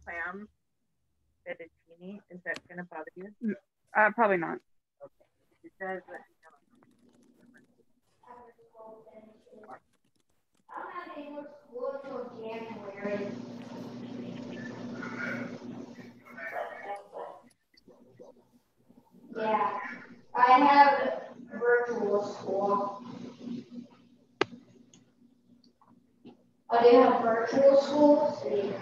clam fettuccine. Is that going to bother you? Probably not. Okay. If it does, let me know. I'm not able to school until January. Yeah, I have virtual school. I do have virtual school. See.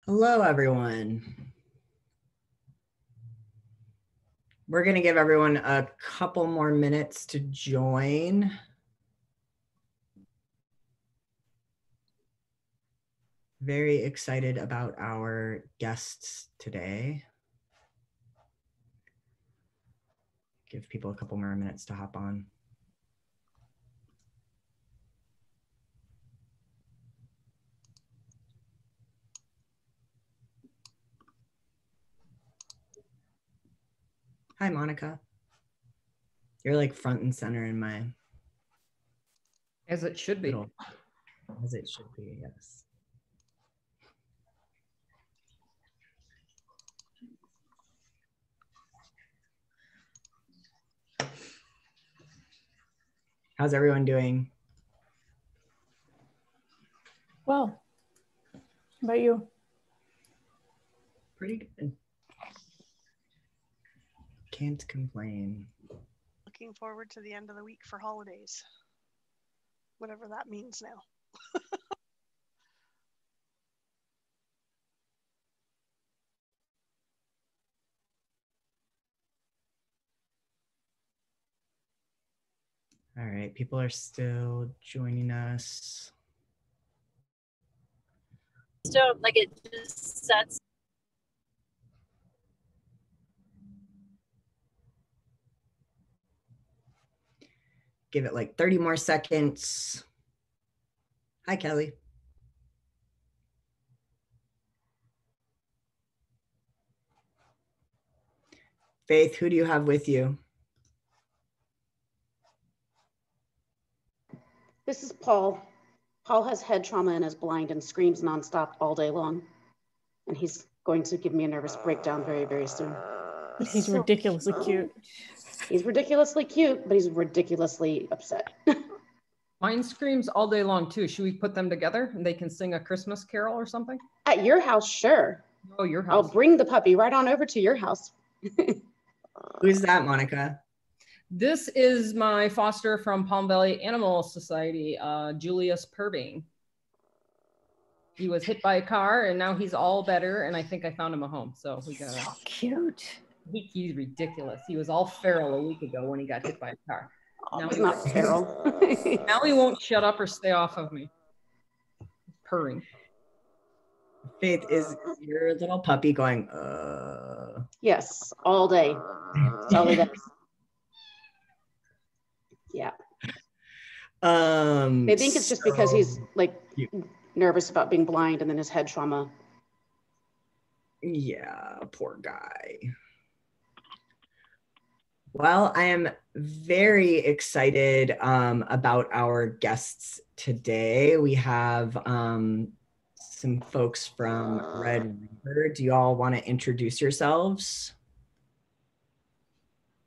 Hello, everyone. We're going to give everyone a couple more minutes to join. Very excited about our guests today. Give people a couple more minutes to hop on. Hi, Monica. You're like front and center in my... As it should be. Middle. As it should be, yes. How's everyone doing? Well, how about you? Pretty good. Can't complain. Looking forward to the end of the week for holidays, whatever that means now. All right, people are still joining us. Still, like it just sets. Give it like 30 more seconds. Hi, Kelly. Faith, who do you have with you? This is Paul. Paul has head trauma and is blind and screams nonstop all day long. And he's going to give me a nervous breakdown very, very soon. But he's so ridiculously cute. He's ridiculously cute, but he's ridiculously upset. Mine screams all day long too. Should we put them together and they can sing a Christmas carol or something? At your house, sure. Oh, your house. I'll bring the puppy right on over to your house. Who's that, Monica? This is my foster from Palm Valley Animal Society, Julius Purbane. He was hit by a car and now he's all better. And I think I found him a home. So we got so cute. He's ridiculous. He was all feral a week ago when he got hit by a car. Oh, now he's not feral. Now he won't shut up or stay off of me. Purring. Faith, is your little puppy going, Yes, all day. That's all he does. Yeah. I think it's just because he's like nervous about being blind and then his head trauma. Yeah, poor guy. Well, I am very excited about our guests today. We have some folks from Red River. Do you all want to introduce yourselves?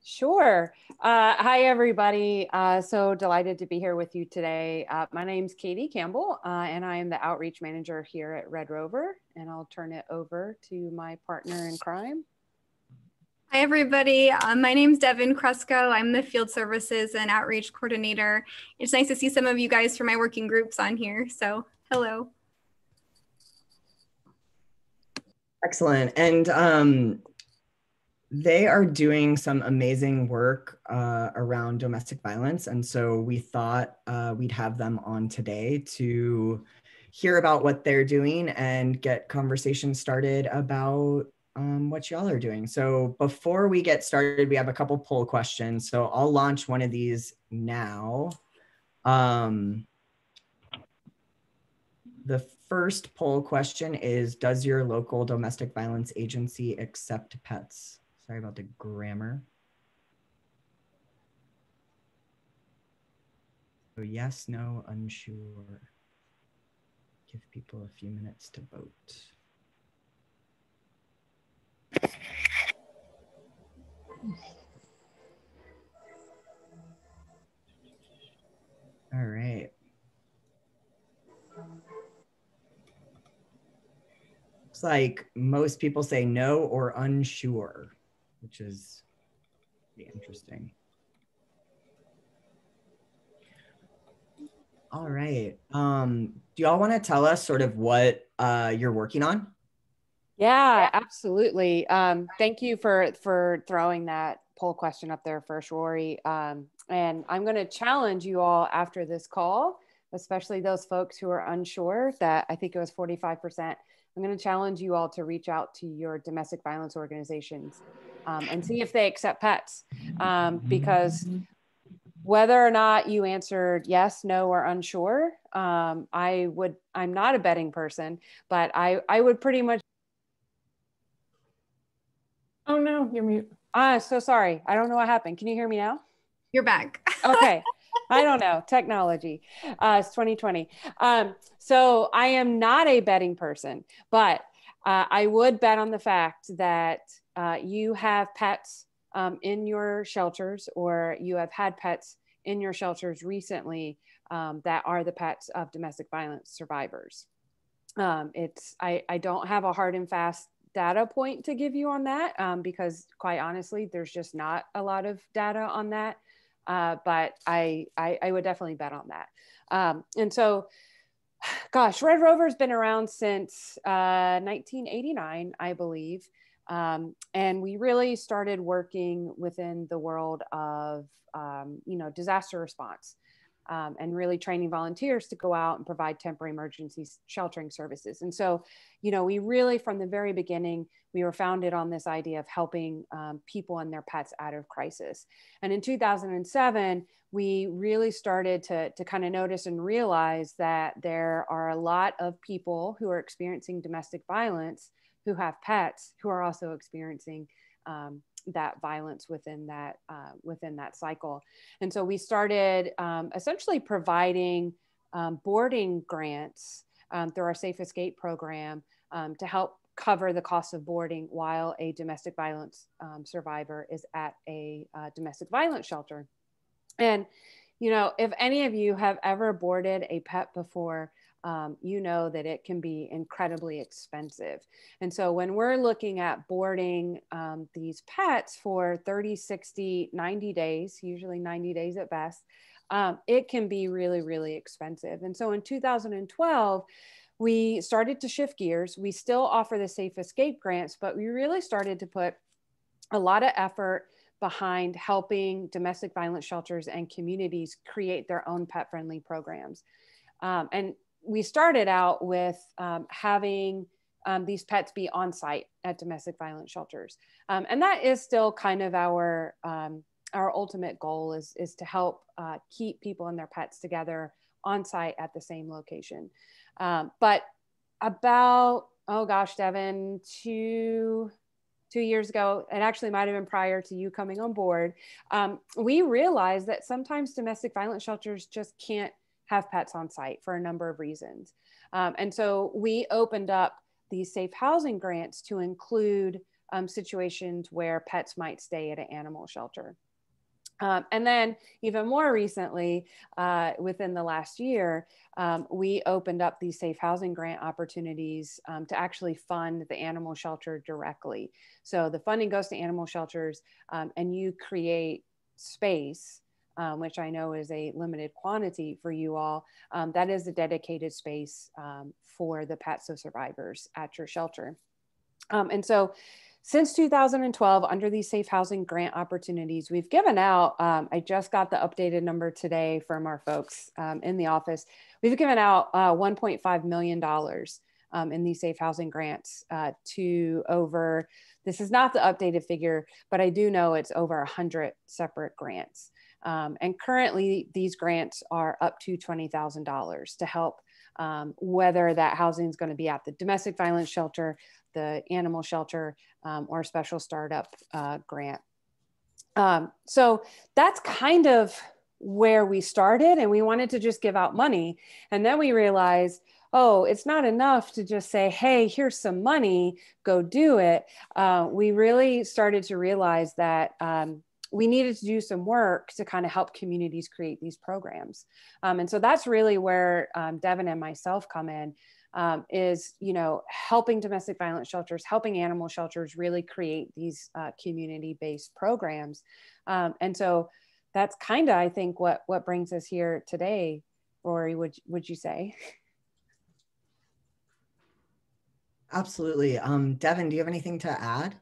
Sure. Hi, everybody. So delighted to be here with you today. My name's Katie Campbell, and I am the outreach manager here at Red Rover, and I'll turn it over to my partner in crime. Hi, everybody. My name's Devin Kresko. I'm the field services and outreach coordinator. It's nice to see some of you guys from my working groups on here. So hello. Excellent. And they are doing some amazing work around domestic violence. And so we thought we'd have them on today to hear about what they're doing and get conversation started about what y'all are doing. So before we get started, we have a couple poll questions. So I'll launch one of these now. The first poll question is, does your local domestic violence agency accept pets? Sorry about the grammar. So yes, no, unsure. Give people a few minutes to vote. All right. Looks like most people say no or unsure, which is pretty interesting. All right. Do y'all want to tell us sort of what you're working on? Yeah, absolutely. Thank you for throwing that poll question up there first, Rory. And I'm going to challenge you all after this call, especially those folks who are unsure, that I think it was 45%. I'm going to challenge you all to reach out to your domestic violence organizations and see if they accept pets, because whether or not you answered yes, no, or unsure, I'm not a betting person, but I would pretty much. Oh no, you're mute. So sorry. I don't know what happened. Can you hear me now? You're back. Okay. I don't know. Technology. It's 2020. So I am not a betting person, but I would bet on the fact that you have pets in your shelters, or you have had pets in your shelters recently that are the pets of domestic violence survivors. I don't have a hard and fast data point to give you on that because quite honestly, there's just not a lot of data on that. But I would definitely bet on that. And so, gosh, Red Rover's been around since 1989, I believe. And we really started working within the world of, disaster response. And really training volunteers to go out and provide temporary emergency sheltering services. And so, we really, from the very beginning, we were founded on this idea of helping people and their pets out of crisis. And in 2007, we really started to kind of notice and realize that there are a lot of people who are experiencing domestic violence who have pets who are also experiencing that violence within that cycle. And so we started essentially providing boarding grants through our Safe Escape program to help cover the cost of boarding while a domestic violence survivor is at a domestic violence shelter. And, if any of you have ever boarded a pet before, you know that it can be incredibly expensive. And so when we're looking at boarding these pets for 30, 60, 90 days, usually 90 days at best, it can be really, really expensive. And so in 2012, we started to shift gears. We still offer the Safe Escape grants, but we really started to put a lot of effort behind helping domestic violence shelters and communities create their own pet-friendly programs. And we started out with having these pets be on site at domestic violence shelters. And that is still kind of our ultimate goal is to help keep people and their pets together on site at the same location. But about, oh gosh, Devin, two years ago, and actually might have been prior to you coming on board, we realized that sometimes domestic violence shelters just can't have pets on site for a number of reasons. And so we opened up these safe housing grants to include situations where pets might stay at an animal shelter. And then even more recently, within the last year, we opened up these safe housing grant opportunities to actually fund the animal shelter directly. So the funding goes to animal shelters and you create space, which I know is a limited quantity for you all. That is a dedicated space for the pets of survivors at your shelter. And so since 2012, under these safe housing grant opportunities, we've given out, I just got the updated number today from our folks in the office. We've given out $1.5 million in these safe housing grants to over, this is not the updated figure, but I do know it's over 100 separate grants. And currently these grants are up to $20,000 to help whether that housing is going to be at the domestic violence shelter, the animal shelter, or a special startup grant. So that's kind of where we started, and we wanted to just give out money. And then we realized, oh, it's not enough to just say, hey, here's some money, go do it. We really started to realize that we needed to do some work to kind of help communities create these programs. And so that's really where Devin and myself come in, is, you know, helping domestic violence shelters, helping animal shelters really create these community-based programs. And so that's kind of, I think, what brings us here today. Rory, would you say? Absolutely. Devin, do you have anything to add?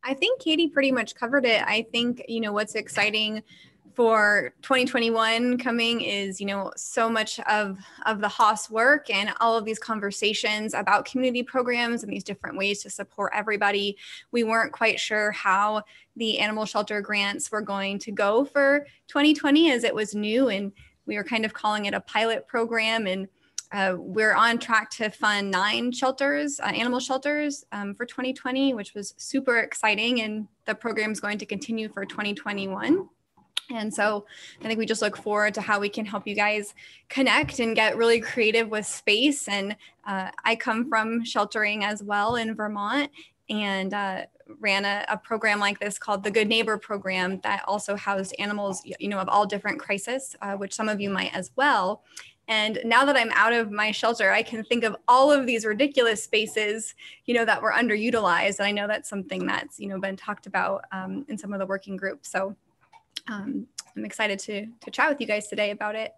I think Katie pretty much covered it. I think, you know, what's exciting for 2021 coming is, you know, so much of the HOS work and all of these conversations about community programs and these different ways to support everybody. We weren't quite sure how the animal shelter grants were going to go for 2020 as it was new, and we were kind of calling it a pilot program. And we're on track to fund 9 shelters, animal shelters for 2020, which was super exciting. And the program is going to continue for 2021. And so I think we just look forward to how we can help you guys connect and get really creative with space. And I come from sheltering as well in Vermont, and ran a program like this called the Good Neighbor Program that also housed animals, you know, of all different crises, which some of you might as well. And now that I'm out of my shelter, I can think of all of these ridiculous spaces, you know, that were underutilized. And I know that's something that's, you know, been talked about in some of the working groups. So I'm excited to chat with you guys today about it.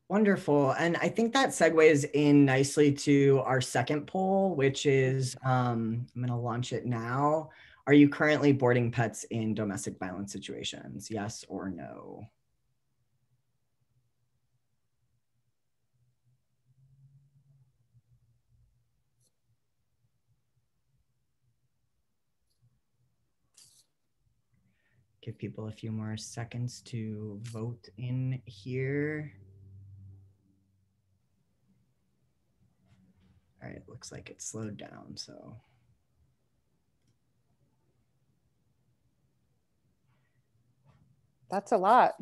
Wonderful. And I think that segues in nicely to our second poll, which is, I'm going to launch it now. Are you currently boarding pets in domestic violence situations? Yes or no? Give people a few more seconds to vote in here. All right, looks like it slowed down, so. That's a lot.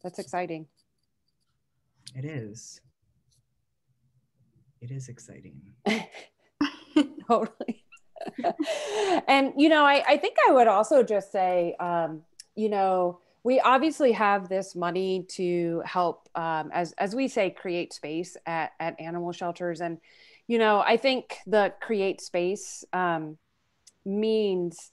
That's exciting. It is. It is exciting. Totally. And, you know, I think I would also just say, you know, we obviously have this money to help, as we say, create space at animal shelters. And, you know, I think the create space means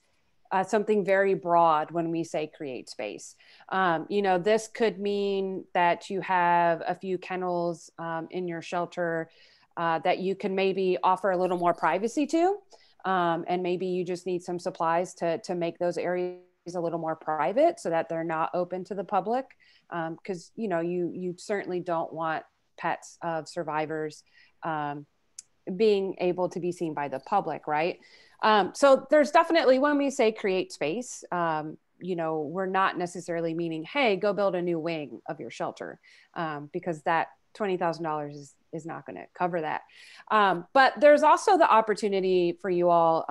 something very broad when we say create space. You know, this could mean that you have a few kennels in your shelter that you can maybe offer a little more privacy to. And maybe you just need some supplies to make those areas a little more private so that they're not open to the public. Because, you know, you certainly don't want pets of survivors being able to be seen by the public, right? So there's definitely, when we say create space, you know, we're not necessarily meaning, hey, go build a new wing of your shelter, because that $20,000 is not going to cover that. But there's also the opportunity for you all,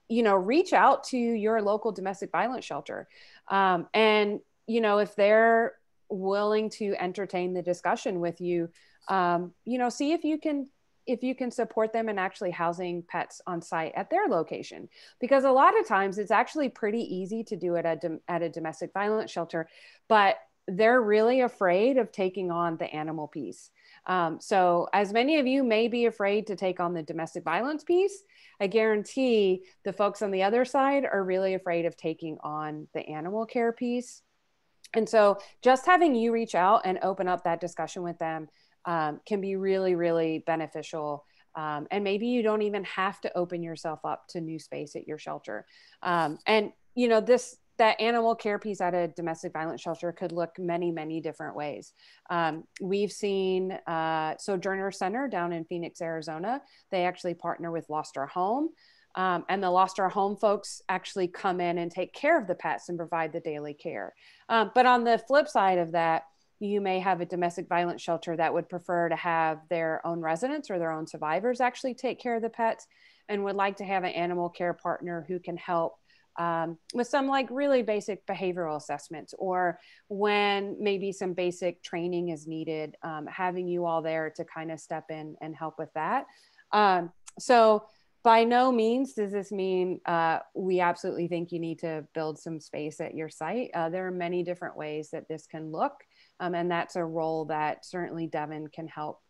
you know, reach out to your local domestic violence shelter. And, you know, if they're willing to entertain the discussion with you, you know, see if you can support them in actually housing pets on site at their location. Because a lot of times it's actually pretty easy to do it at a domestic violence shelter, but they're really afraid of taking on the animal piece. So as many of you may be afraid to take on the domestic violence piece, I guarantee the folks on the other side are really afraid of taking on the animal care piece. And so just having you reach out and open up that discussion with them can be really, really beneficial. And maybe you don't even have to open yourself up to new space at your shelter. And, you know, this that animal care piece at a domestic violence shelter could look many, many different ways. We've seen Sojourner Center down in Phoenix, Arizona. They actually partner with Lost Our Home. And the Lost Our Home folks actually come in and take care of the pets and provide the daily care. But on the flip side of that, you may have a domestic violence shelter that would prefer to have their own residents or their own survivors actually take care of the pets and would like to have an animal care partner who can help with some like really basic behavioral assessments, or when maybe some basic training is needed, having you all there to kind of step in and help with that. So by no means does this mean we absolutely think you need to build some space at your site. There are many different ways that this can look, and that's a role that certainly Devin can help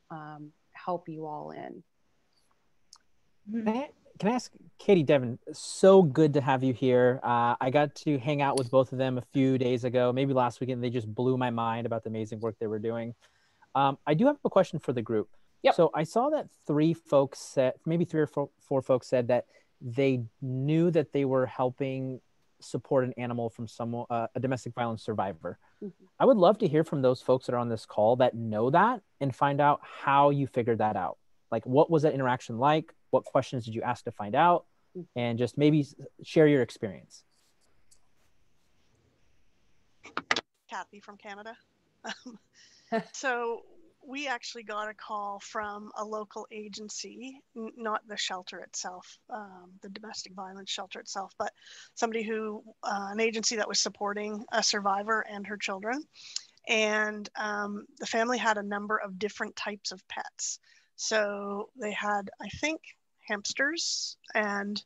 you all in. Can I ask Katie, Devin, so good to have you here. I got to hang out with both of them a few days ago, maybe last weekend. They just blew my mind about the amazing work they were doing. I do have a question for the group. Yep. So I saw that maybe three or four folks said that they knew that they were helping support an animal from someone, a domestic violence survivor. Mm-hmm. I would love to hear from those folks that are on this call that know that and find out how you figured that out. Like, what was that interaction like? What questions did you ask to find out? And just maybe share your experience. Kathy from Canada. So we actually got a call from a local agency, not the shelter itself, the domestic violence shelter itself, but somebody who, an agency that was supporting a survivor and her children. And the family had a number of different types of pets. So they had, I think, hamsters and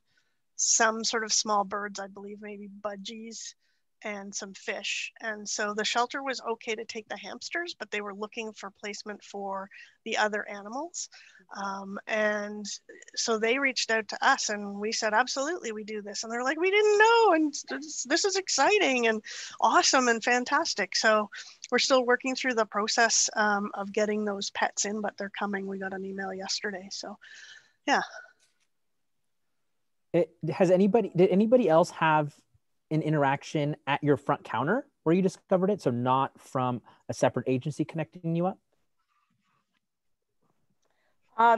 some sort of small birds, I believe, maybe budgies, and some fish. And so the shelter was okay to take the hamsters, but they were looking for placement for the other animals. And so they reached out to us and we said, absolutely, we do this. And they're like, we didn't know. And this is exciting and awesome and fantastic. So we're still working through the process of getting those pets in, but they're coming. We got an email yesterday. So yeah. Did anybody else have an interaction at your front counter where you discovered it? So not from a separate agency connecting you up?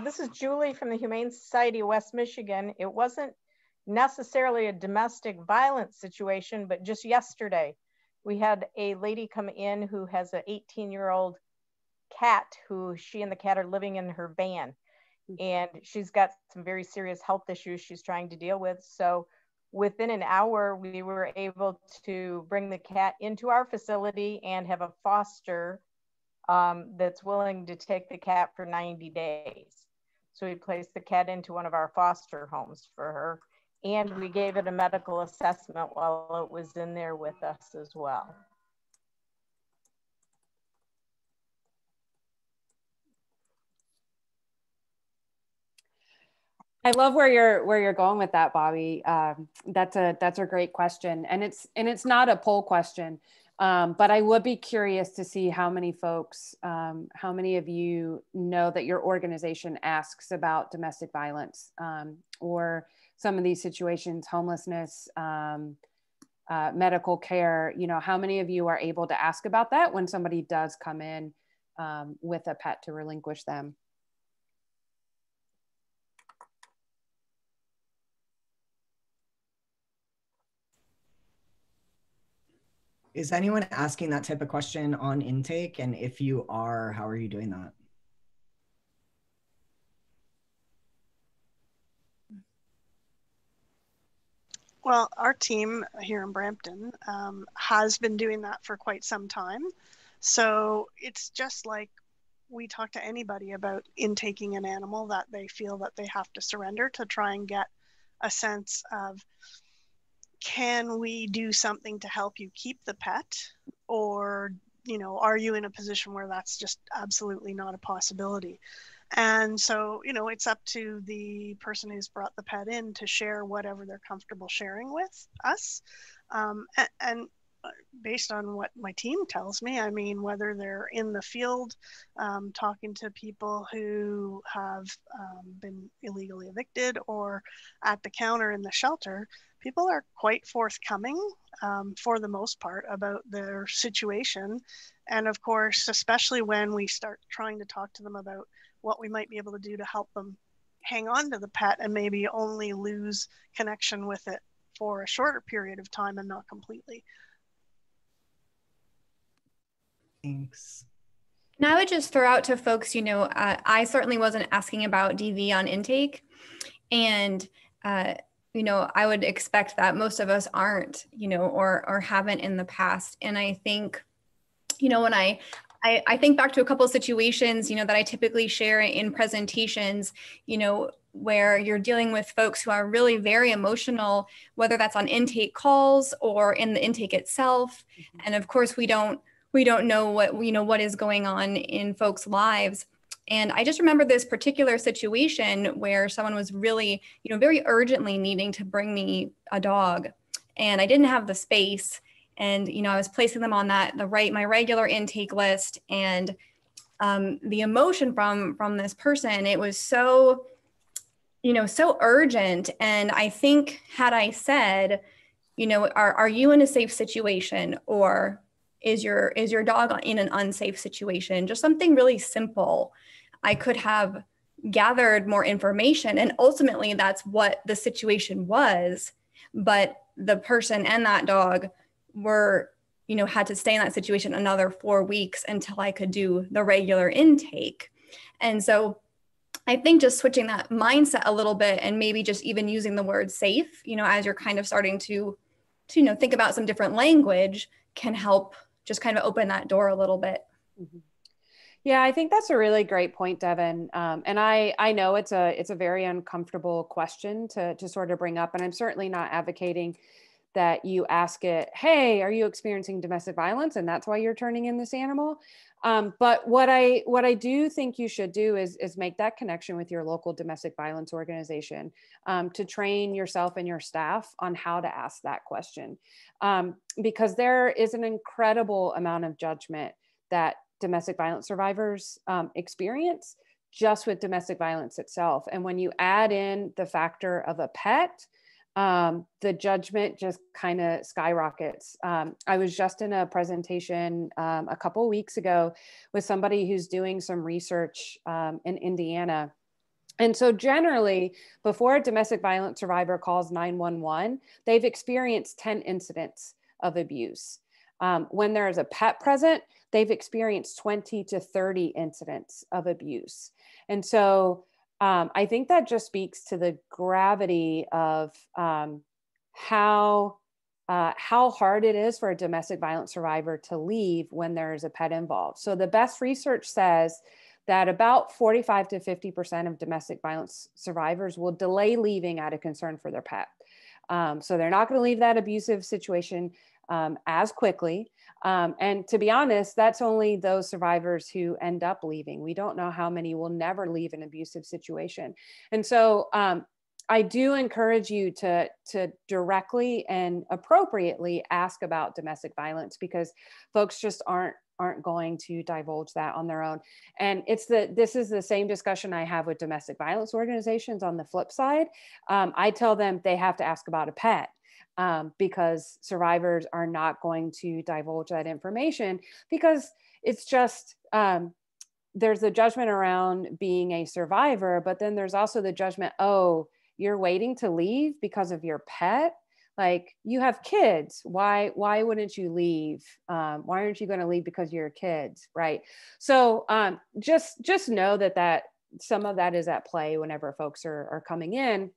This is Julie from the Humane Society of West Michigan. It wasn't necessarily a domestic violence situation, but just yesterday, we had a lady come in who has an 18-year-old cat who she and the cat are living in her van. And she's got some very serious health issues she's trying to deal with. So within an hour, we were able to bring the cat into our facility and have a foster that's willing to take the cat for 90 days. So we placed the cat into one of our foster homes for her. And we gave it a medical assessment while it was in there with us as well. I love where you're going with that, Bobby. That's a great question, and it's not a poll question, but I would be curious to see how many folks, how many of you know that your organization asks about domestic violence or some of these situations, homelessness, medical care. You know, how many of you are able to ask about that when somebody does come in with a pet to relinquish them? Is anyone asking that type of question on intake? And if you are, how are you doing that? Well, our team here in Brampton has been doing that for quite some time. So it's just like we talk to anybody about intaking an animal that they feel that they have to surrender, to try and get a sense of, can we do something to help you keep the pet? Or, you know, are you in a position where that's just absolutely not a possibility? And so, you know, it's up to the person who's brought the pet in to share whatever they're comfortable sharing with us. And based on what my team tells me, I mean, whether they're in the field talking to people who have been illegally evicted or at the counter in the shelter, people are quite forthcoming for the most part about their situation. And of course, especially when we start trying to talk to them about what we might be able to do to help them hang on to the pet and maybe only lose connection with it for a shorter period of time and not completely. Thanks. And I would just throw out to folks, you know, I certainly wasn't asking about DV on intake. And, you know, I would expect that most of us aren't, you know, or haven't in the past. And I think, you know, when I think back to a couple of situations, you know, that I typically share in presentations, you know, where you're dealing with folks who are really very emotional, whether that's on intake calls or in the intake itself. And of course, we don't know what is going on in folks' lives. And I just remember this particular situation where someone was really, you know, very urgently needing to bring me a dog, and I didn't have the space. And, you know, I was placing them on my regular intake list, and the emotion from this person, it was so, you know, so urgent. And I think had I said, you know, are you in a safe situation, or is your dog in an unsafe situation? Just something really simple. I could have gathered more information, and ultimately that's what the situation was. But the person and that dog were, you know, had to stay in that situation another 4 weeks until I could do the regular intake. And so I think just switching that mindset a little bit, and maybe just even using the word safe, you know, as you're kind of starting to you know, think about some different language, can help just kind of open that door a little bit. Mm-hmm. Yeah, I think that's a really great point, Devin. And I know it's a very uncomfortable question to sort of bring up, and I'm certainly not advocating that you ask it, hey, are you experiencing domestic violence? And that's why you're turning in this animal. But what I do think you should do is make that connection with your local domestic violence organization to train yourself and your staff on how to ask that question. Because there is an incredible amount of judgment that domestic violence survivors experience just with domestic violence itself. And when you add in the factor of a pet, the judgment just kind of skyrockets. I was just in a presentation a couple of weeks ago with somebody who's doing some research in Indiana. And so generally, before a domestic violence survivor calls 911, they've experienced 10 incidents of abuse. When there is a pet present, they've experienced 20 to 30 incidents of abuse. And so I think that just speaks to the gravity of how hard it is for a domestic violence survivor to leave when there's a pet involved. So the best research says that about 45 to 50% of domestic violence survivors will delay leaving out of concern for their pet. So they're not going to leave that abusive situation as quickly. And to be honest, that's only those survivors who end up leaving. We don't know how many will never leave an abusive situation. And so I do encourage you to directly and appropriately ask about domestic violence, because folks just aren't going to divulge that on their own. And this is the same discussion I have with domestic violence organizations on the flip side. I tell them they have to ask about a pet. Because survivors are not going to divulge that information, because it's just, there's a judgment around being a survivor, but then there's also the judgment, oh, you're waiting to leave because of your pet? Like, you have kids. Why wouldn't you leave? Why aren't you going to leave because of your kids, right? So just know that some of that is at play whenever folks are coming in.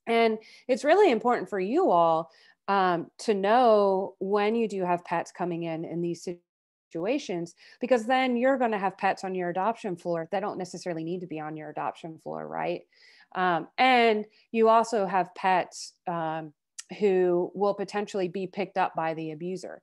And it's really important for you all to know when you do have pets coming in these situations, because then you're going to have pets on your adoption floor that don't necessarily need to be on your adoption floor, right? And you also have pets who will potentially be picked up by the abuser.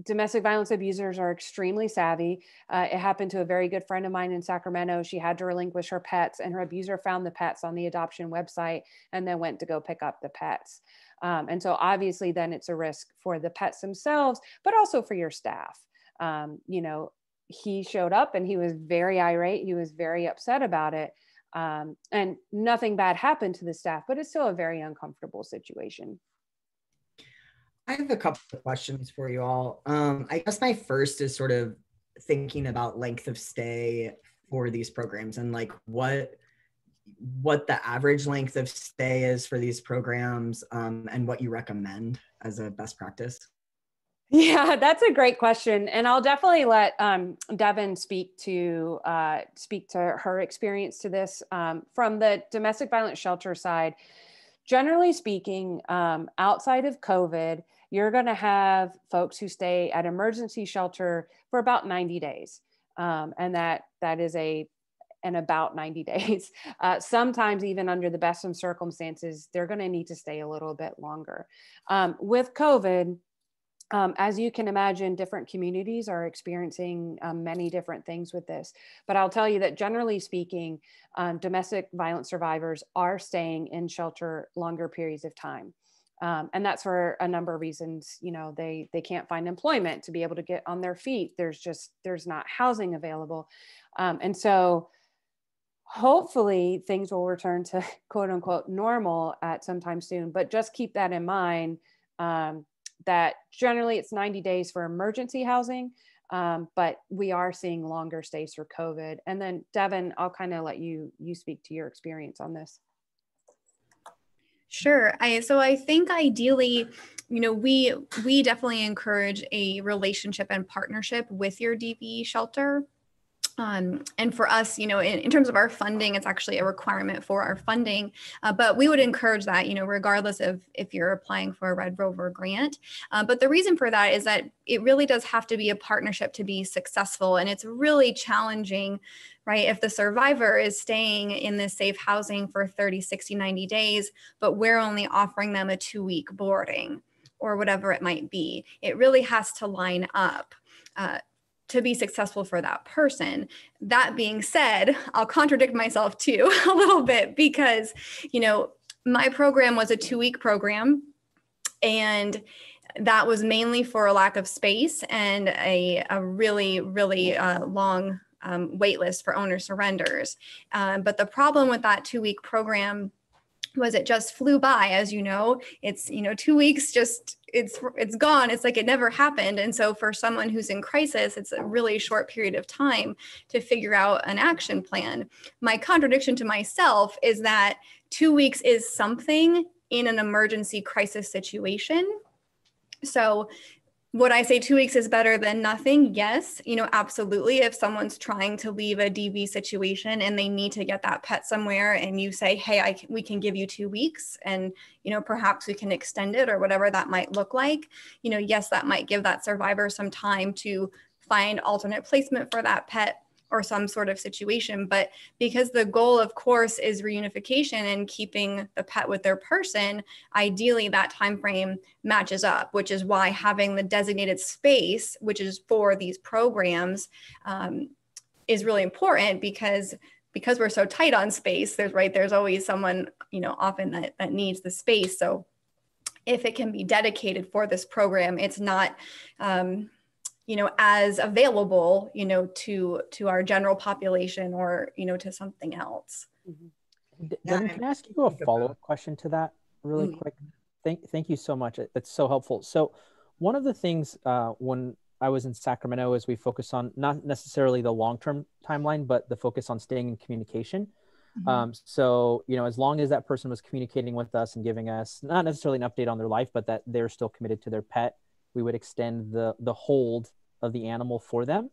Domestic violence abusers are extremely savvy. It happened to a very good friend of mine in Sacramento. She had to relinquish her pets, and her abuser found the pets on the adoption website and then went to go pick up the pets. And so obviously then it's a risk for the pets themselves, but also for your staff. You know, he showed up and he was very irate. He was very upset about it. And nothing bad happened to the staff, but it's still a very uncomfortable situation. I have a couple of questions for you all. I guess my first is sort of thinking about length of stay for these programs and like what the average length of stay is for these programs, and what you recommend as a best practice. Yeah, that's a great question. And I'll definitely let Devin speak to her experience to this. From the domestic violence shelter side, generally speaking, outside of COVID, you're going to have folks who stay at emergency shelter for about 90 days. And that is about 90 days. Sometimes even under the best of circumstances, they're going to need to stay a little bit longer. With COVID, as you can imagine, different communities are experiencing many different things with this. But I'll tell you that generally speaking, domestic violence survivors are staying in shelter longer periods of time. And that's for a number of reasons. You know, they can't find employment to be able to get on their feet. There's not housing available. And so hopefully things will return to quote unquote normal at some time soon, but just keep that in mind. That generally it's 90 days for emergency housing, but we are seeing longer stays for COVID. And then Devin, I'll kind of let you speak to your experience on this. Sure. So I think ideally, you know, we definitely encourage a relationship and partnership with your DV shelter. And for us, you know, in terms of our funding, it's actually a requirement for our funding, but we would encourage that, you know, regardless of if you're applying for a Red Rover grant. But the reason for that is that it really does have to be a partnership to be successful. And it's really challenging, right? If the survivor is staying in this safe housing for 30, 60, 90 days, but we're only offering them a 2-week boarding or whatever it might be, it really has to line up to be successful for that person. That being said, I'll contradict myself too a little bit because, you know, my program was a 2-week program, and that was mainly for a lack of space and a really, really long wait list for owner surrenders. But the problem with that 2-week program was it just flew by. As you know, it's, you know, 2 weeks, just it's gone. It's like it never happened. And so for someone who's in crisis, it's a really short period of time to figure out an action plan. My contradiction to myself is that 2 weeks is something in an emergency crisis situation. So would I say 2 weeks is better than nothing? Yes, you know, absolutely. If someone's trying to leave a DV situation and they need to get that pet somewhere and you say, hey, we can give you 2 weeks and, you know, perhaps we can extend it or whatever that might look like, you know, yes, that might give that survivor some time to find alternate placement for that pet or some sort of situation. But because the goal, of course, is reunification and keeping the pet with their person, ideally that time frame matches up, which is why having the designated space, which is for these programs, is really important because we're so tight on space. There's always someone, you know, often that needs the space. So if it can be dedicated for this program, it's not you know, as available, you know, to our general population or, you know, to something else. Devin, can I ask you a follow-up question to that really quick? Thank you so much. That's so helpful. So one of the things when I was in Sacramento is we focus on not necessarily the long-term timeline, but the focus on staying in communication. So, you know, as long as that person was communicating with us and giving us not necessarily an update on their life, but that they're still committed to their pet, we would extend the hold of the animal for them.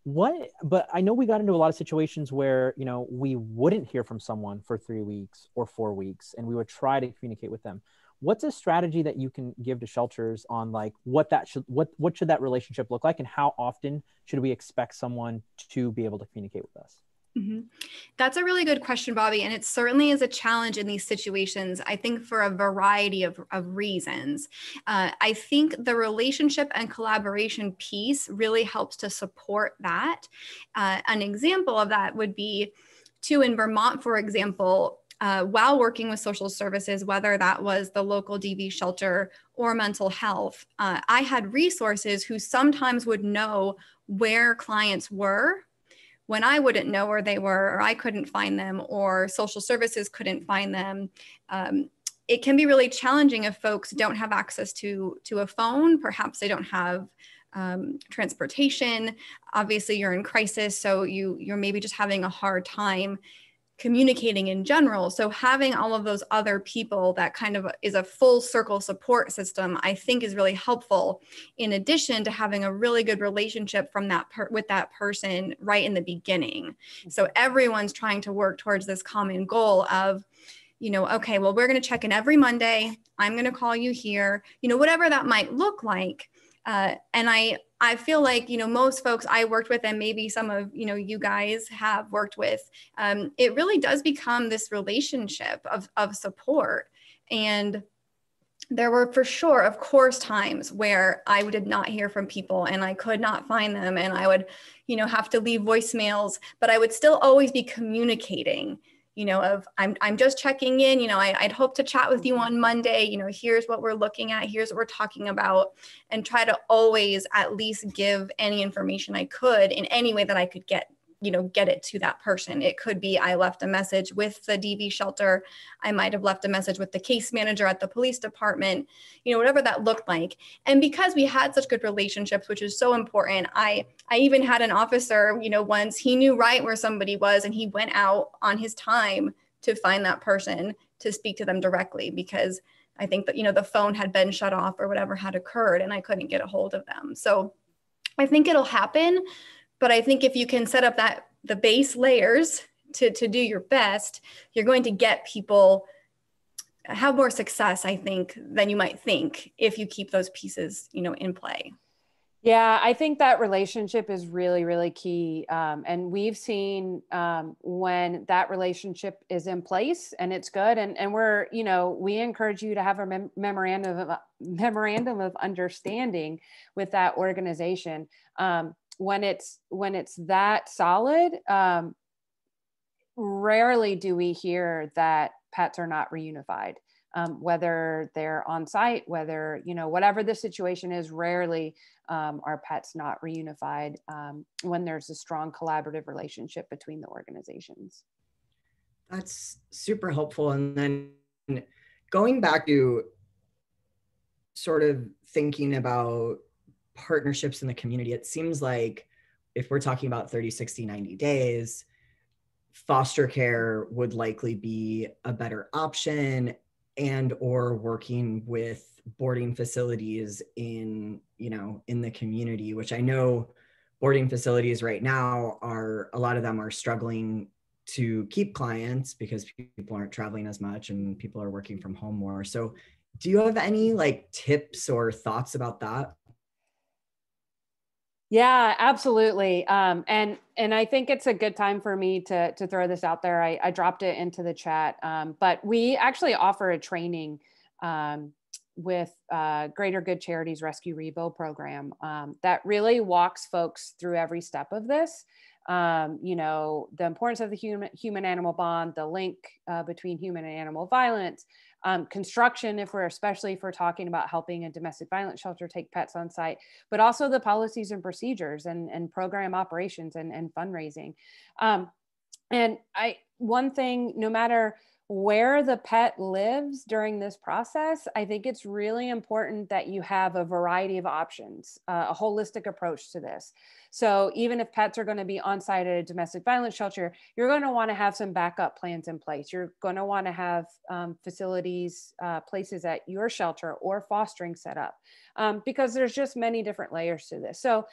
But I know we got into a lot of situations where, you know, we wouldn't hear from someone for 3 weeks or 4 weeks, and we would try to communicate with them. What's a strategy that you can give to shelters on like what should that relationship look like, and how often should we expect someone to be able to communicate with us? That's a really good question, Bobby. And it certainly is a challenge in these situations, I think, for a variety of reasons. I think the relationship and collaboration piece really helps to support that. An example of that would be in Vermont, for example, while working with social services, whether that was the local DV shelter or mental health, I had resources who sometimes would know where clients were when I wouldn't know where they were, or I couldn't find them, or social services couldn't find them. It can be really challenging if folks don't have access to a phone. Perhaps they don't have transportation. Obviously, you're in crisis, so you're maybe just having a hard time communicating in general. So having all of those other people that kind of is a full circle support system, I think is really helpful, in addition to having a really good relationship from with that person right in the beginning. So everyone's trying to work towards this common goal of, okay, well, we're going to check in every Monday. I'm going to call you here, whatever that might look like. And I feel like, most folks I worked with, and maybe some of, you guys have worked with, it really does become this relationship of support. And there were for sure, of course, times where I did not hear from people and I could not find them, and I would, have to leave voicemails, but I would still always be communicating, I'm just checking in, I'd hope to chat with you on Monday, here's what we're looking at, here's what we're talking about, and try to always at least give any information I could in any way that I could get it to that person. It could be I left a message with the DV shelter. I might have left a message with the case manager at the police department, whatever that looked like. And because we had such good relationships, which is so important, I even had an officer, once he knew right where somebody was, and he went out on his time to find that person to speak to them directly, because I think that, the phone had been shut off or whatever had occurred and I couldn't get a hold of them. So I think it'll happen. But I think if you can set up the base layers to do your best, you're going to get people have more success, I think, than you might think if you keep those pieces, in play. Yeah, I think that relationship is really, really key. And we've seen when that relationship is in place and it's good, and we're, we encourage you to have a memorandum of understanding with that organization. When it's that solid, rarely do we hear that pets are not reunified, whether they're on site, whether, whatever the situation is, rarely are pets not reunified when there's a strong collaborative relationship between the organizations. That's super helpful. And then going back to sort of thinking about partnerships in the community, it seems like if we're talking about 30, 60, 90 days, foster care would likely be a better option, and or working with boarding facilities in the community, which I know boarding facilities right now a lot of them are struggling to keep clients because people aren't traveling as much and people are working from home more. So do you have any tips or thoughts about that? Yeah, absolutely. And I think it's a good time for me to throw this out there. I dropped it into the chat, but we actually offer a training with Greater Good Charities Rescue Rebuild Program that really walks folks through every step of this. The importance of the human-animal bond, the link between human and animal violence, construction, especially if we're talking about helping a domestic violence shelter take pets on site, but also the policies and procedures and program operations and fundraising. And one thing, no matter where the pet lives during this process, I think it's really important that you have a variety of options, a holistic approach to this. So even if pets are going to be on site at a domestic violence shelter, you're going to want to have some backup plans in place. You're going to want to have facilities, places at your shelter or fostering set up, because there's just many different layers to this. So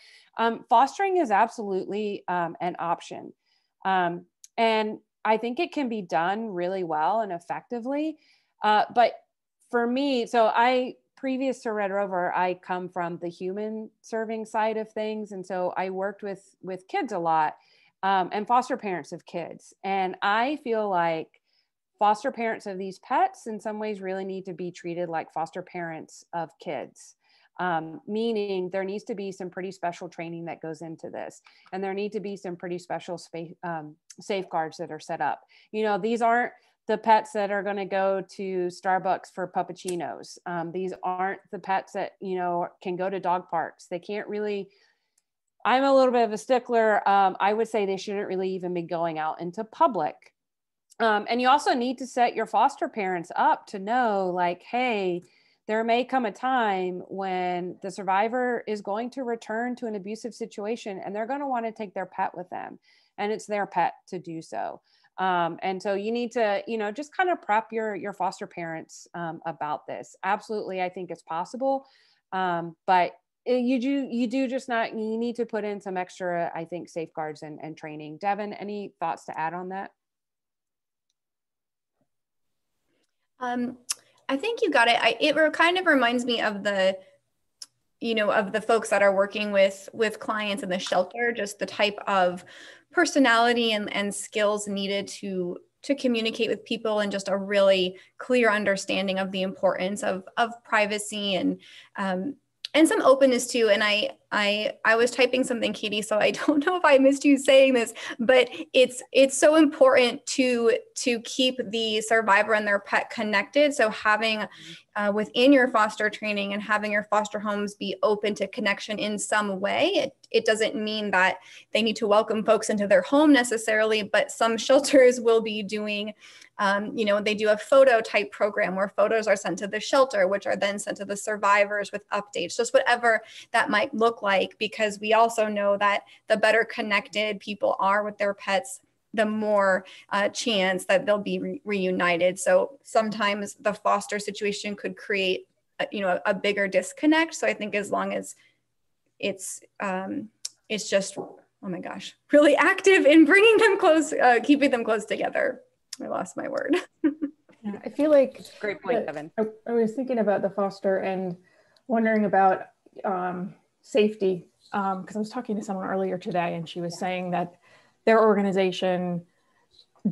fostering is absolutely an option. And I think it can be done really well and effectively. But for me, previous to Red Rover, I come from the human serving side of things. And so I worked with kids a lot and foster parents of kids. And I feel like foster parents of these pets in some ways really need to be treated like foster parents of kids. Meaning there needs to be some pretty special training that goes into this. And there need to be some pretty special safeguards that are set up. These aren't the pets that are going to go to Starbucks for puppuccinos. These aren't the pets that, you know, can go to dog parks. They can't really, I'm a little bit of a stickler. I would say they shouldn't really even be going out into public. And you also need to set your foster parents up to know, like, hey, there may come a time when the survivor is going to return to an abusive situation and they're going to want to take their pet with them, and it's their pet to do so. And so you need to, you know, just kind of prep your foster parents about this. Absolutely, I think it's possible. But you do just not, you need to put in some extra, I think, safeguards and training. Devin, any thoughts to add on that? I think you got it. It kind of reminds me of the, you know, of the folks that are working with clients in the shelter, just the type of personality and skills needed to communicate with people, and just a really clear understanding of the importance of privacy and some openness too. And I was typing something, Katie, so I don't know if I missed you saying this, but it's so important to keep the survivor and their pet connected. So having within your foster training and having your foster homes be open to connection in some way. It doesn't mean that they need to welcome folks into their home necessarily, but some shelters will be doing, you know, they do a photo type program where photos are sent to the shelter, which are then sent to the survivors with updates, just whatever that might look like, because we also know that the better connected people are with their pets, the more chance that they'll be reunited. So sometimes the foster situation could create, you know, a bigger disconnect. So I think as long as it's just, oh my gosh, really active in bringing them close, keeping them close together. I lost my word. Yeah, I feel like, great point, Kevin. I was thinking about the foster and wondering about safety, because I was talking to someone earlier today and she was saying that their organization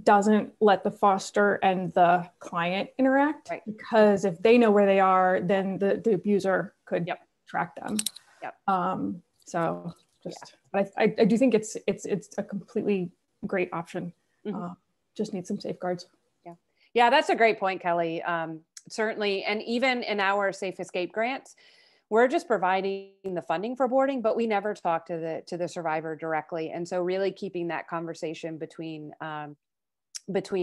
doesn't let the foster and the client interact, right, because if they know where they are, then the abuser could track them. So just, but I do think it's a completely great option. Just need some safeguards. Yeah, that's a great point, Kelly. Certainly, and even in our Safe Escape grants, we're just providing the funding for boarding, but we never talk to the survivor directly. And so really keeping that conversation between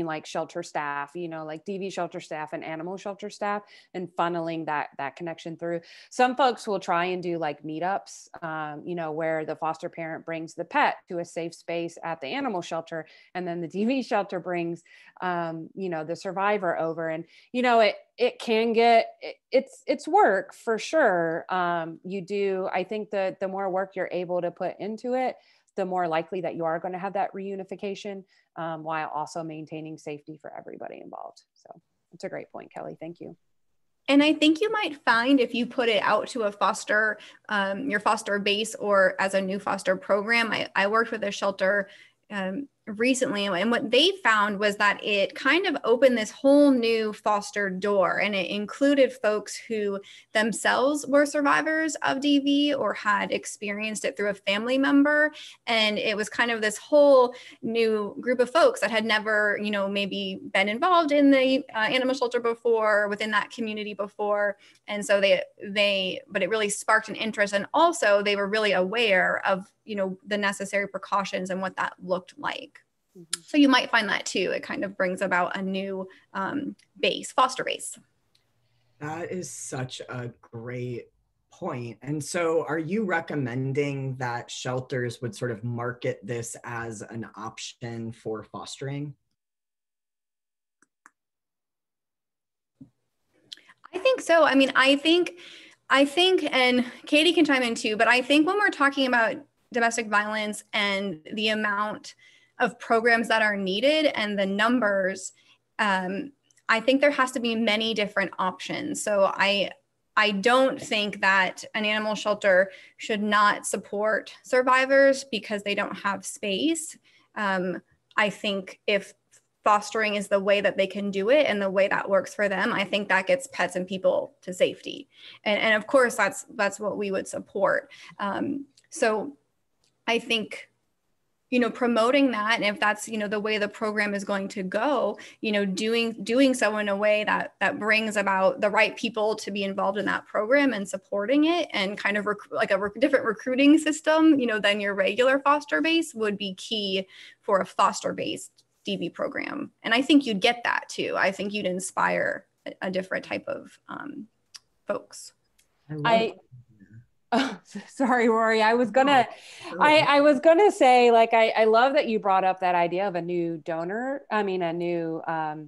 like shelter staff, you know, like DV shelter staff and animal shelter staff, and funneling that connection through. Some folks will try and do like meetups, you know, where the foster parent brings the pet to a safe space at the animal shelter, and then the DV shelter brings, you know, the survivor over. And, you know, it can get, it's work for sure. I think the more work you're able to put into it, the more likely that you are going to have that reunification, while also maintaining safety for everybody involved. So it's a great point, Kelly. Thank you. And I think you might find if you put it out to a foster, your foster base, or as a new foster program. I worked with a shelter recently, and what they found was that it kind of opened this whole new foster door, and it included folks who themselves were survivors of DV or had experienced it through a family member. And it was kind of this whole new group of folks that had never, you know, maybe been involved in the animal shelter before, within that community before. And so but it really sparked an interest. And also they were really aware of, you know, the necessary precautions and what that looked like. So you might find that too. It kind of brings about a new foster base. That is such a great point. And so are you recommending that shelters would sort of market this as an option for fostering? I think so. I mean, I think, and Katie can chime in too, but I think when we're talking about domestic violence and the amount of programs that are needed and the numbers, I think there has to be many different options. So I don't think that an animal shelter should not support survivors because they don't have space. I think if fostering is the way that they can do it and the way that works for them, I think that gets pets and people to safety. And of course, that's what we would support. So I think promoting that, and if that's, the way the program is going to go, doing so in a way that brings about the right people to be involved in that program and supporting it, and kind of like a different recruiting system, than your regular foster base would be key for a foster based DV program. And I think you'd get that too. I think you'd inspire a different type of folks. Oh, sorry, Rory. I was gonna say, like, I love that you brought up that idea of a new donor. I mean, a new I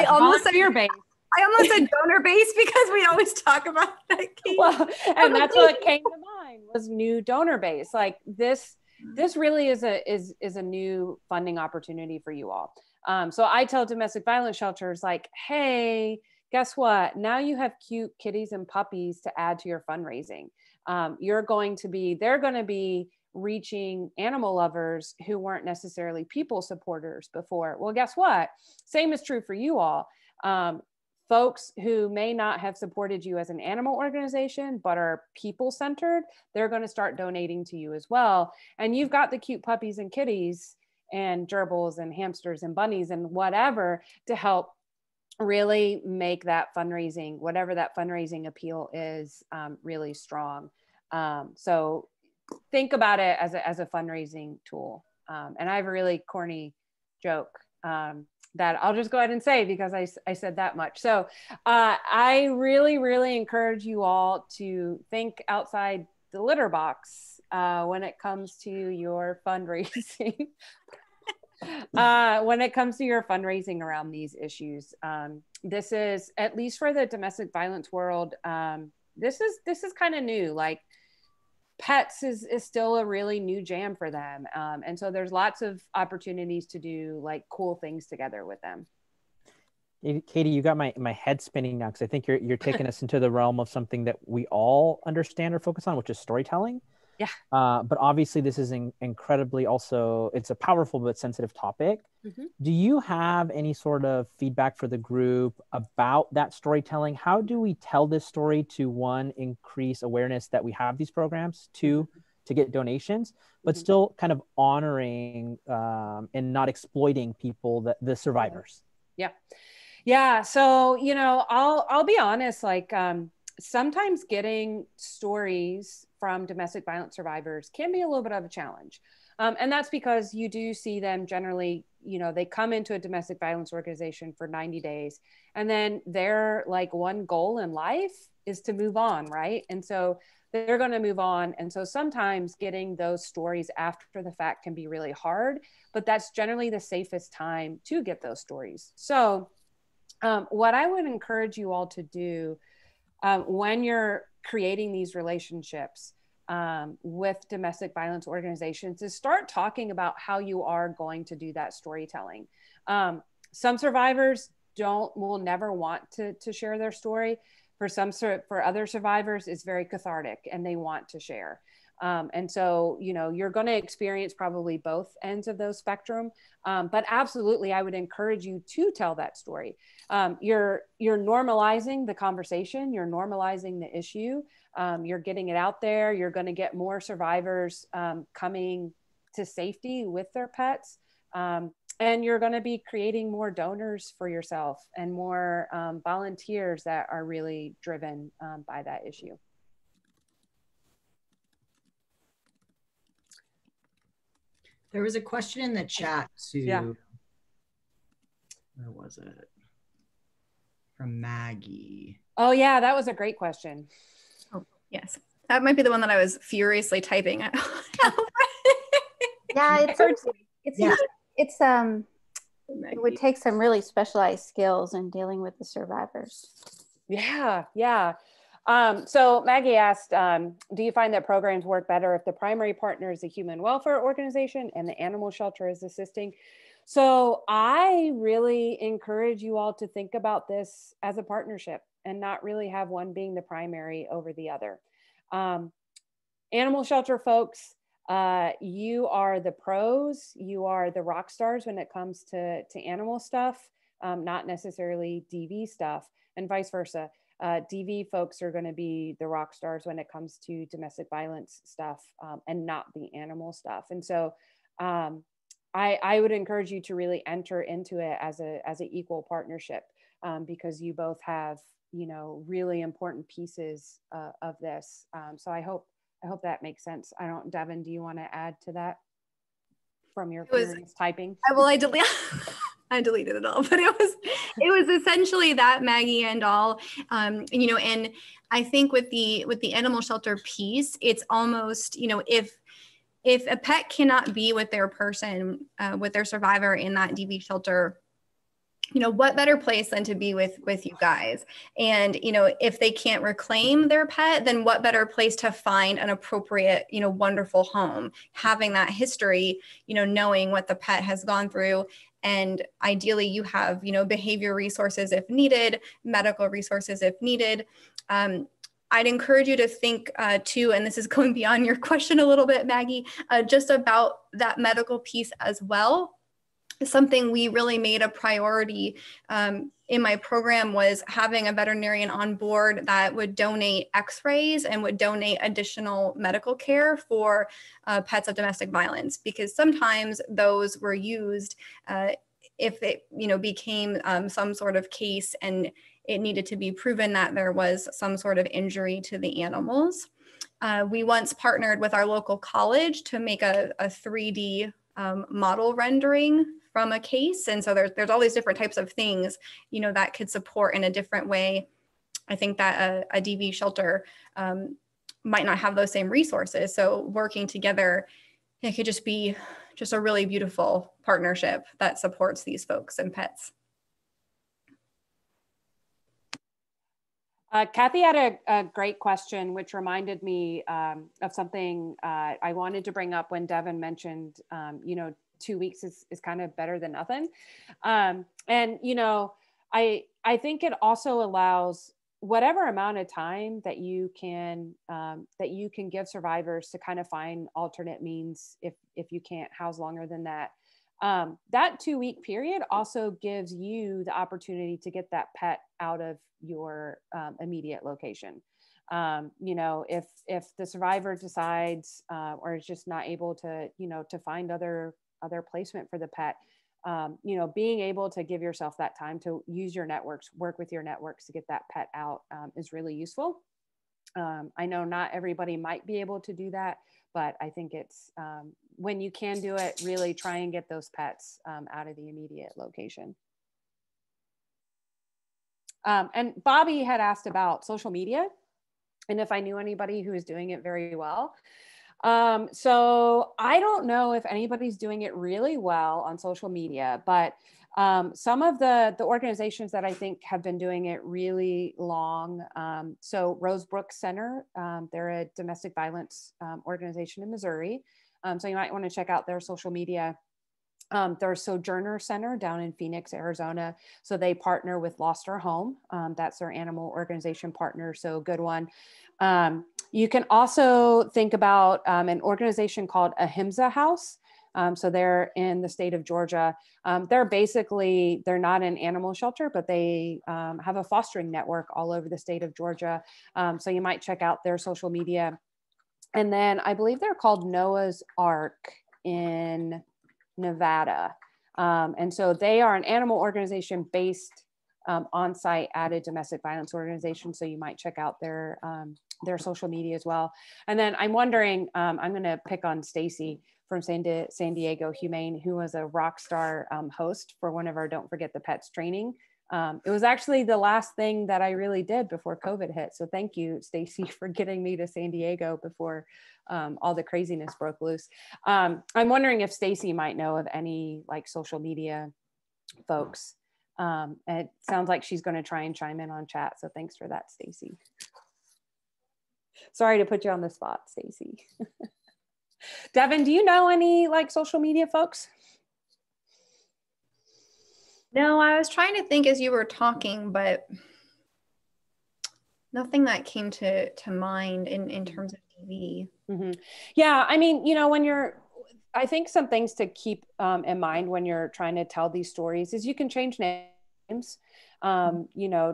almost said volunteer base. I almost said donor base because we always talk about that. Well, and that's what came to mind was new donor base. Like this really is a new funding opportunity for you all. So I tell domestic violence shelters, like, hey, guess what? Now you have cute kitties and puppies to add to your fundraising. They're going to be reaching animal lovers who weren't necessarily people supporters before. Well, guess what? Same is true for you all. Folks who may not have supported you as an animal organization, but are people centered, they're going to start donating to you as well. And you've got the cute puppies and kitties and gerbils and hamsters and bunnies and whatever to help really make that fundraising, whatever that fundraising appeal is, really strong. So think about it as a fundraising tool. And I have a really corny joke that I'll just go ahead and say because I said that much. So I really, really encourage you all to think outside the litter box when it comes to your fundraising. When it comes to your fundraising around these issues. This is, at least for the domestic violence world, this is kind of new. Like pets is still a really new jam for them. And so there's lots of opportunities to do like cool things together with them. Katie, you got my head spinning now because I think you're taking us into the realm of something that we all understand or focus on, which is storytelling. Yeah. But obviously this is incredibly also, it's a powerful but sensitive topic. Mm-hmm. Do you have any sort of feedback for the group about that storytelling? How do we tell this story to, one, increase awareness that we have these programs, two, to get donations, but still kind of honoring and not exploiting people, the survivors? Yeah. Yeah. So, I'll be honest, like sometimes getting stories from domestic violence survivors can be a little bit of a challenge. And that's because you do see them generally, they come into a domestic violence organization for 90 days and then their like one goal in life is to move on, right? And so they're going to move on. And so sometimes getting those stories after the fact can be really hard, but that's generally the safest time to get those stories. So what I would encourage you all to do when you're creating these relationships with domestic violence organizations is start talking about how you are going to do that storytelling. Some survivors will never want to share their story. For other survivors, it's very cathartic and they want to share. And so, you're going to experience probably both ends of those spectrum. But absolutely, I would encourage you to tell that story. You're normalizing the conversation, you're normalizing the issue, you're getting it out there, you're going to get more survivors coming to safety with their pets. And you're going to be creating more donors for yourself and more volunteers that are really driven by that issue. There was a question in the chat too. Yeah. Where was it? From Maggie. Oh yeah, that was a great question. Oh, yes. That might be the one that I was furiously typing. Yeah, it would take some really specialized skills in dealing with the survivors. Yeah, yeah. So Maggie asked, do you find that programs work better if the primary partner is a human welfare organization and the animal shelter is assisting? So I really encourage you all to think about this as a partnership and not really have one being the primary over the other. Animal shelter folks, you are the pros, you are the rock stars when it comes to animal stuff, not necessarily DV stuff, and vice versa. DV folks are going to be the rock stars when it comes to domestic violence stuff and not the animal stuff. And so I would encourage you to really enter into it as an equal partnership, because you both have, you know, really important pieces of this. So I hope that makes sense. I don't, Devin, do you want to add to that from your furious typing? I deleted it all, but it was essentially that, Maggie, and all, you know, and I think with the animal shelter piece, it's almost, you know, if a pet cannot be with their person, with their survivor in that DV shelter, you know, what better place than to be with you guys? And, you know, if they can't reclaim their pet, then what better place to find an appropriate, you know, wonderful home, having that history, you know, knowing what the pet has gone through. And ideally you have, you know, behavior resources if needed, medical resources if needed. I'd encourage you to think too, and this is going beyond your question a little bit, Maggie, just about that medical piece as well. Something we really made a priority in my program was having a veterinarian on board that would donate x-rays and would donate additional medical care for pets of domestic violence, because sometimes those were used if it, you know, became some sort of case and it needed to be proven that there was some sort of injury to the animals. We once partnered with our local college to make a 3D model rendering from a case. And so there's all these different types of things, you know, that could support in a different way. I think that a DV shelter might not have those same resources. So working together, it could just be just a really beautiful partnership that supports these folks and pets. Kathy had a great question, which reminded me of something I wanted to bring up when Devin mentioned, you know, 2 weeks is kind of better than nothing. And, you know, I think it also allows whatever amount of time that you can give survivors to kind of find alternate means if you can't house longer than that. That 2 week period also gives you the opportunity to get that pet out of your immediate location. You know, if the survivor decides or is just not able to, you know, to find other placement for the pet, you know, being able to give yourself that time to use your networks, work with your networks to get that pet out is really useful. I know not everybody might be able to do that, but I think it's when you can do it, really try and get those pets out of the immediate location. And Bobby had asked about social media and if I knew anybody who was doing it very well. So I don't know if anybody's doing it really well on social media, but some of the organizations that I think have been doing it really long. So Rosebrook Center, they're a domestic violence organization in Missouri. So you might want to check out their social media. There's Sojourner Center down in Phoenix, Arizona. So they partner with Lost Our Home. That's their animal organization partner. So good one. You can also think about an organization called Ahimsa House. So they're in the state of Georgia. They're not an animal shelter, but they have a fostering network all over the state of Georgia. So you might check out their social media. And then I believe they're called Noah's Ark in Nevada. And so they are an animal organization based on site at a domestic violence organization. So you might check out their social media as well. And then I'm wondering, I'm going to pick on Stacy from San Diego Humane, who was a rock star host for one of our Don't Forget the Pets training. It was actually the last thing that I really did before COVID hit. So thank you, Stacy, for getting me to San Diego before all the craziness broke loose. I'm wondering if Stacy might know of any like social media folks. It sounds like she's going to try and chime in on chat. So thanks for that, Stacy. Sorry to put you on the spot, Stacy. Devin, do you know any like social media folks? No, I was trying to think as you were talking, but nothing that came to mind in terms of DV. Mm-hmm. Yeah, I mean, you know, I think some things to keep in mind when you're trying to tell these stories is you can change names,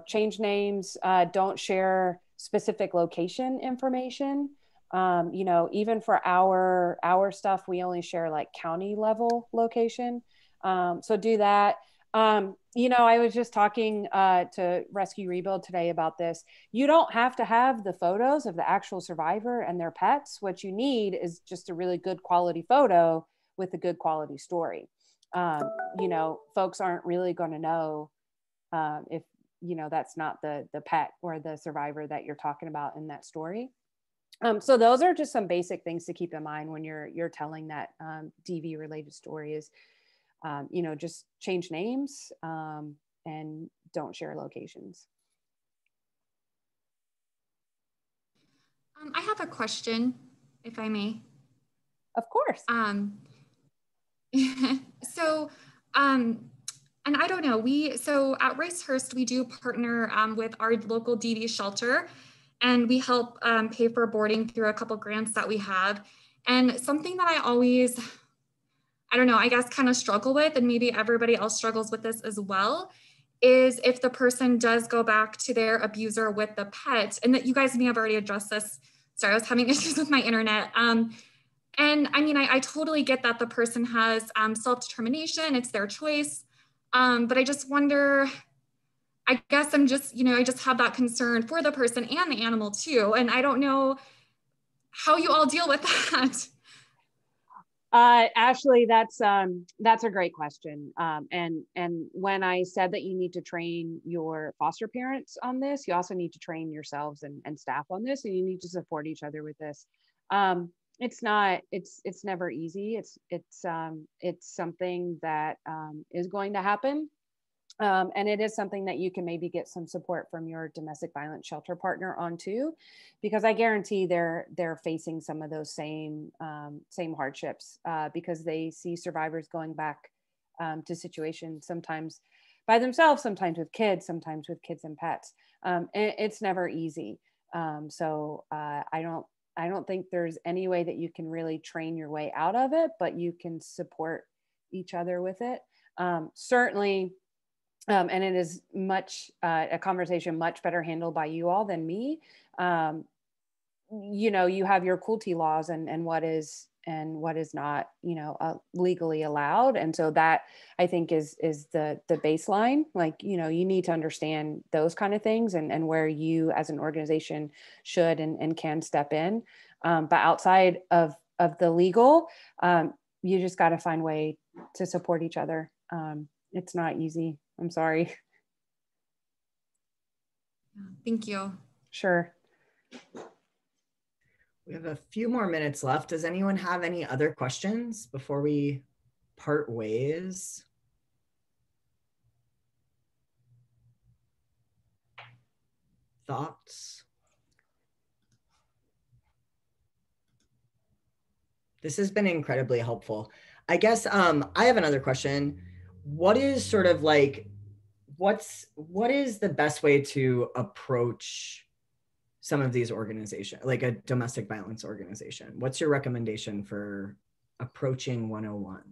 change names, don't share specific location information. You know, even for our stuff, we only share like county level location. So do that. You know, I was just talking to Rescue Rebuild today about this. You don't have to have the photos of the actual survivor and their pets. What you need is just a really good quality photo with a good quality story. You know, folks aren't really going to know if, you know, that's not the pet or the survivor that you're talking about in that story. So those are just some basic things to keep in mind when you're telling that DV related story is, you know, just change names and don't share locations. I have a question, if I may. Of course. And I don't know, so at Ricehurst, we do partner with our local DV shelter, and we help pay for boarding through a couple grants that we have. And something that I always, I don't know, I guess kind of struggle with, and maybe everybody else struggles with this as well, is if the person does go back to their abuser with the pet, and that you guys may have already addressed this. Sorry, I was having issues with my internet. And I mean, I totally get that the person has self-determination, it's their choice. But I just wonder, I guess I'm just, you know, I just have that concern for the person and the animal too. And I don't know how you all deal with that. Ashley, that's a great question. And when I said that you need to train your foster parents on this, you also need to train yourselves and staff on this, and you need to support each other with this. It's never easy. It's something that is going to happen. And it is something that you can maybe get some support from your domestic violence shelter partner on too, because I guarantee they're facing some of those same hardships because they see survivors going back to situations sometimes by themselves, sometimes with kids and pets. And it's never easy. So I don't think there's any way that you can really train your way out of it, but you can support each other with it. Certainly. And it is a conversation much better handled by you all than me. You know, you have your cruelty laws and what is not, you know, legally allowed. And so that I think is the baseline. Like, you know, you need to understand those kind of things and where you as an organization should and can step in. But outside of the legal, you just got to find a way to support each other. It's not easy. I'm sorry. Thank you. Sure. We have a few more minutes left. Does anyone have any other questions before we part ways? Thoughts? This has been incredibly helpful. I guess I have another question. What is sort of like, what is the best way to approach some of these organizations, like a domestic violence organization? What's your recommendation for approaching 101?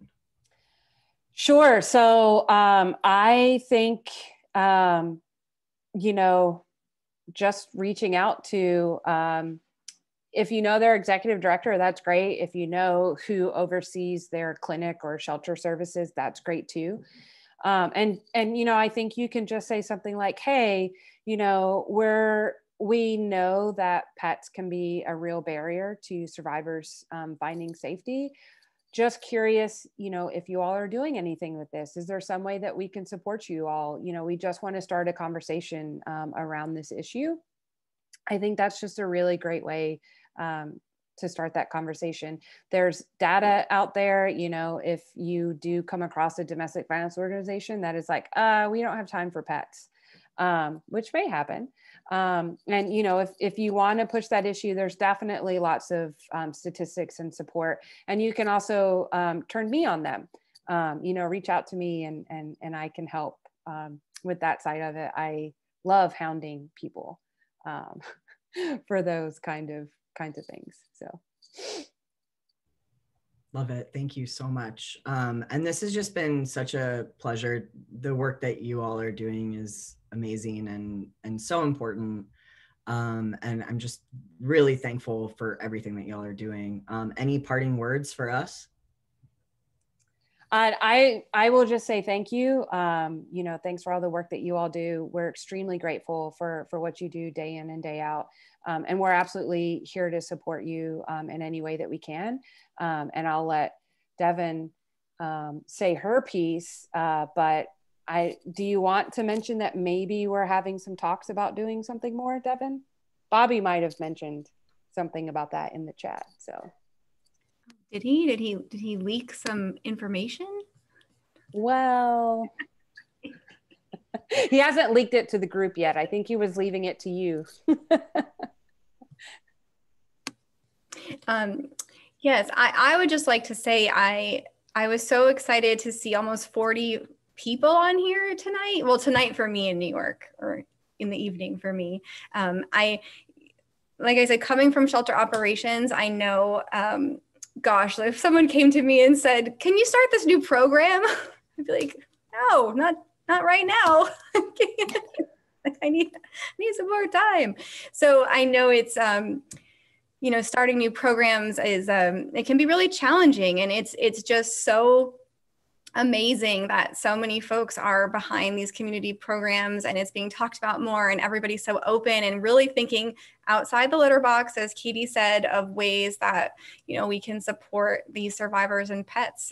Sure. So I think, you know, just reaching out to, if you know their executive director, that's great. If you know who oversees their clinic or shelter services, that's great too. And you know, I think you can just say something like, hey, you know, we know that pets can be a real barrier to survivors finding safety. Just curious, you know, if you all are doing anything with this. Is there some way that we can support you all? You know, we just want to start a conversation around this issue. I think that's just a really great way to start that conversation. There's data out there, you know, if you do come across a domestic violence organization that is like, we don't have time for pets, which may happen. And, you know, if you want to push that issue, there's definitely lots of statistics and support. And you can also turn me on them, you know, reach out to me and I can help with that side of it. I love hounding people for those kinds of things. So love it. Thank you so much. And this has just been such a pleasure. The work that you all are doing is amazing and so important. And I'm just really thankful for everything that y'all are doing. Any parting words for us? I will just say thank you. You know, thanks for all the work that you all do. We're extremely grateful for what you do day in and day out. And we're absolutely here to support you in any way that we can. And I'll let Devin say her piece, but do you want to mention that maybe we're having some talks about doing something more, Devin? Bobby might have mentioned something about that in the chat, so. Did he leak some information? Well, he hasn't leaked it to the group yet. I think he was leaving it to you. Yes, I would just like to say I was so excited to see almost 40 people on here tonight. Well, tonight for me in New York, or in the evening for me. Like I said, coming from shelter operations, I know, gosh, if someone came to me and said, "Can you start this new program?" I'd be like, "No, not right now. I need some more time." So I know it's, you know, starting new programs is, it can be really challenging, and it's just so amazing that so many folks are behind these community programs, and it's being talked about more, and everybody's so open and really thinking outside the litter box, as Katie said, of ways that, you know, we can support these survivors and pets.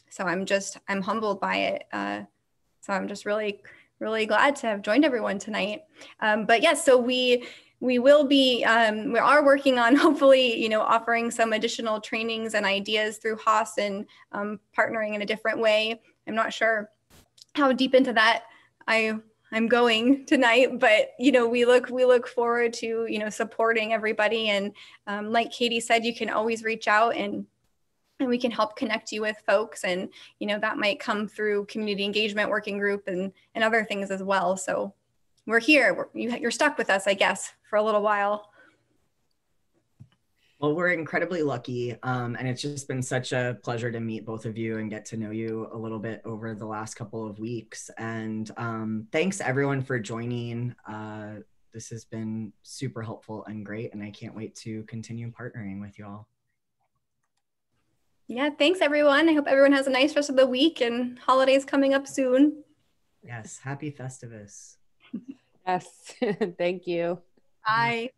So I'm humbled by it. So I'm just really, really glad to have joined everyone tonight. But yes, so we will be, we are working on hopefully, you know, offering some additional trainings and ideas through HOS and partnering in a different way. I'm not sure how deep into that I'm going tonight, but, you know, we look forward to, you know, supporting everybody. And like Katie said, you can always reach out and we can help connect you with folks. And, you know, that might come through community engagement working group and other things as well. So we're here. You're stuck with us, I guess, for a little while. Well, we're incredibly lucky, and it's just been such a pleasure to meet both of you and get to know you a little bit over the last couple of weeks. And thanks everyone for joining. This has been super helpful and great, and I can't wait to continue partnering with you all. Yeah, thanks everyone. I hope everyone has a nice rest of the week and holidays coming up soon. Yes, happy Festivus. Yes, thank you. Bye.